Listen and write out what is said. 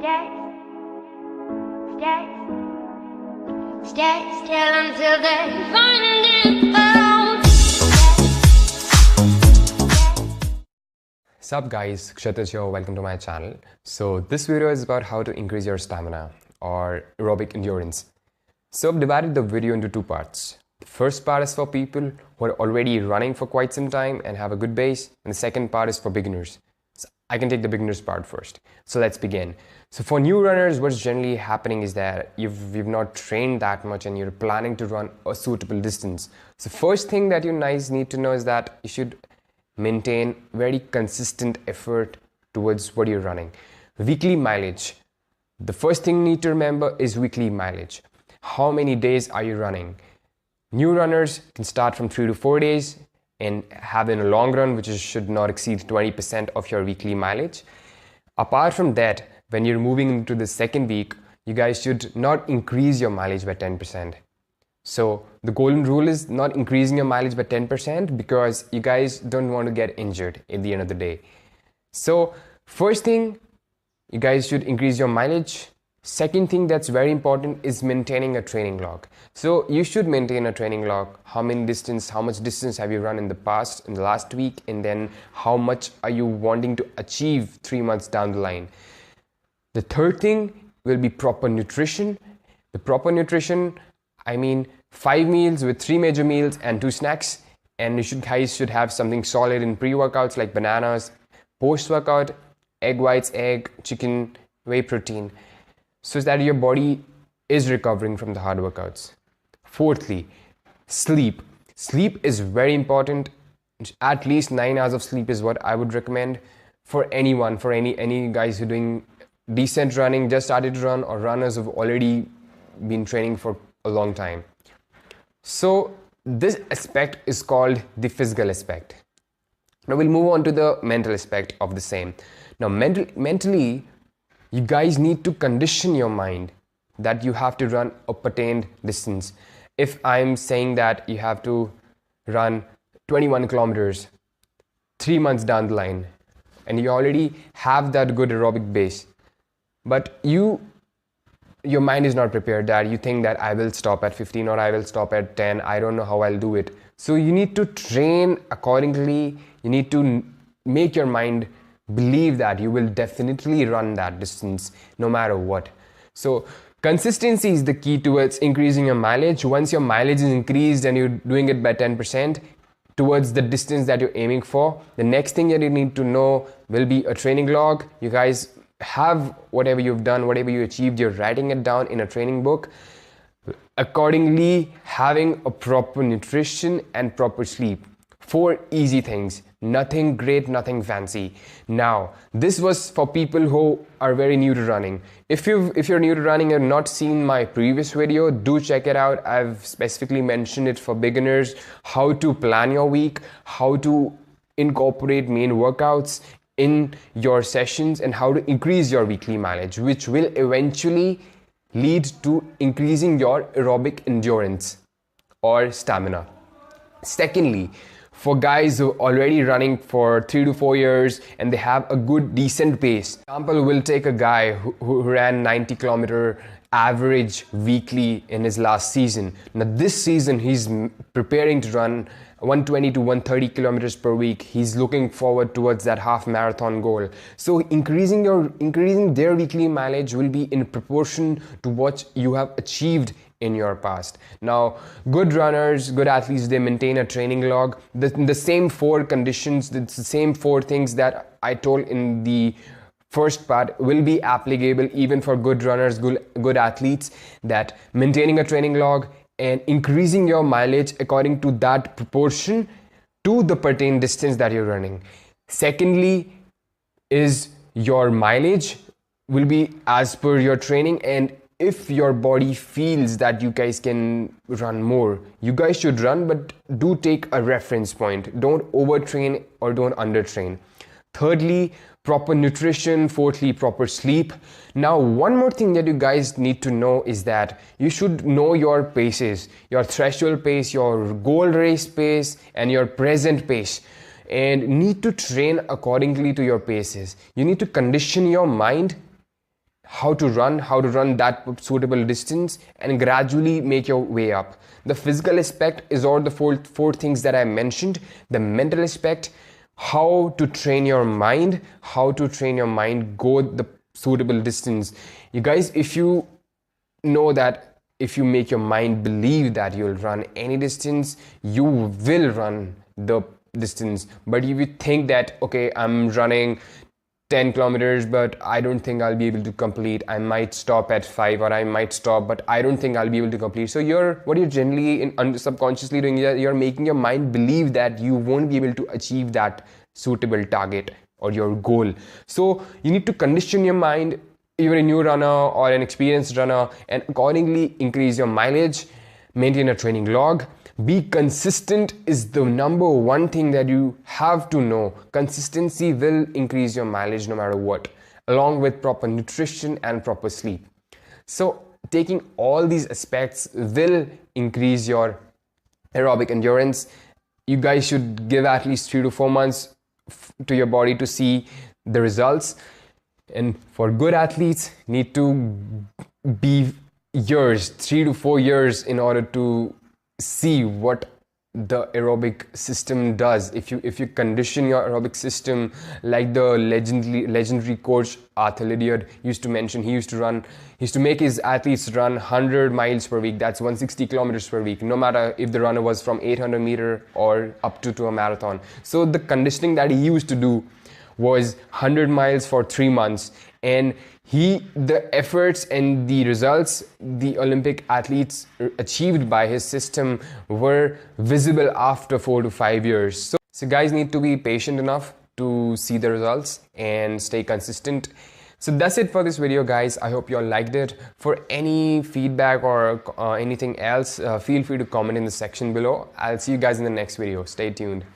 Stay still until they find it out. Sup guys, Kshatrij here, welcome to my channel. So this video is about how to increase your stamina or aerobic endurance. So I've divided the video into two parts. The first part is for people who are already running for quite some time and have a good base, and the second part is for beginners. So I can take the beginners part first. So let's begin. So for new runners, what's generally happening is that you've not trained that much and you're planning to run a suitable distance. So first thing that you guys need to know is that you should maintain very consistent effort towards what you're running. Weekly mileage. The first thing you need to remember is weekly mileage. How many days are you running? New runners can start from 3 to 4 days and have in a long run, which should not exceed 20% of your weekly mileage. Apart from that, when you're moving into the second week, you guys should not increase your mileage by 10%. So the golden rule is not increasing your mileage by 10% because you guys don't want to get injured at the end of the day. So first thing, you guys should increase your mileage. Second thing that's very important is maintaining a training log. So you should maintain a training log. How much distance have you run in the past, in the last week, and then how much are you wanting to achieve 3 months down the line. The third thing will be proper nutrition. The proper nutrition, I mean 5 meals with 3 major meals and 2 snacks. And you guys should have something solid in pre-workouts like bananas, post-workout, egg whites, egg, chicken, whey protein, so that your body is recovering from the hard workouts. Fourthly, sleep. Sleep is very important. At least 9 hours of sleep is what I would recommend for anyone, for any guys who are doing decent running, just started to run, or runners who've already been training for a long time. So this aspect is called the physical aspect. Now we'll move on to the mental aspect of the same. Now mentally, you guys need to condition your mind that you have to run a pertained distance. If I'm saying that you have to run 21 kilometers 3 months down the line, and you already have that good aerobic base, but your mind is not prepared, that you think that I will stop at 15 or I will stop at 10, I don't know how I'll do it. So you need to train accordingly. You need to make your mind believe that you will definitely run that distance no matter what. So consistency is the key towards increasing your mileage. Once your mileage is increased and you're doing it by 10% towards the distance that you're aiming for, the next thing that you need to know will be a training log. You guys have whatever you've done, whatever you achieved, you're writing it down in a training book. Accordingly, having a proper nutrition and proper sleep. 4 easy things. Nothing great, nothing fancy. Now, this was for people who are very new to running. If you're new to running and not seen my previous video, do check it out. I've specifically mentioned it for beginners, how to plan your week, how to incorporate main workouts in your sessions, and how to increase your weekly mileage, which will eventually lead to increasing your aerobic endurance or stamina. Secondly, for guys who are already running for 3 to 4 years and they have a good decent pace. Example, we'll take a guy who ran 90 kilometer average weekly in his last season. Now this season he's preparing to run 120 to 130 kilometers per week. He's looking forward towards that half marathon goal. So increasing their weekly mileage will be in proportion to what you have achieved in your past. Now, good runners, good athletes, they maintain a training log. The same 4 conditions, the same 4 things that I told in the first part will be applicable even for good runners, good athletes, that maintaining a training log and increasing your mileage according to that proportion to the pertained distance that you're running. Secondly is your mileage will be as per your training, and if your body feels that you guys can run more, you guys should run, but do take a reference point. Don't overtrain or don't undertrain. Thirdly, proper nutrition. Fourthly, proper sleep. Now, one more thing that you guys need to know is that you should know your paces, your threshold pace, your goal race pace, and your present pace, and need to train accordingly to your paces. You need to condition your mind how to run that suitable distance, and gradually make your way up. The physical aspect is all the four things that I mentioned. The mental aspect, how to train your mind, go the suitable distance. You guys, if you know that if you make your mind believe that you'll run any distance, you will run the distance. But if you think that, okay, I'm running 10 kilometers, but I don't think I'll be able to complete, I might stop at 5, or I might stop, but I don't think I'll be able to complete. So what you're generally subconsciously doing is you're making your mind believe that you won't be able to achieve that suitable target or your goal. So you need to condition your mind, you're a new runner or an experienced runner, and accordingly increase your mileage, maintain a training log. Be consistent is the number one thing that you have to know. Consistency will increase your mileage no matter what, along with proper nutrition and proper sleep. So taking all these aspects will increase your aerobic endurance. You guys should give at least 3 to 4 months to your body to see the results. And for good athletes, need to be years, 3 to 4 years, in order to see what the aerobic system does. If you condition your aerobic system like the legendary coach Arthur Lydiard used to mention, he used to make his athletes run 100 miles per week. That's 160 kilometers per week, no matter if the runner was from 800 meter or up to a marathon. So the conditioning that he used to do was 100 miles for 3 months, and the efforts and the results the Olympic athletes achieved by his system were visible after 4 to 5 years. So guys need to be patient enough to see the results and stay consistent. So that's it for this video, guys. I hope you all liked it. For any feedback or anything else, feel free to comment in the section below. I'll see you guys in the next video. Stay tuned.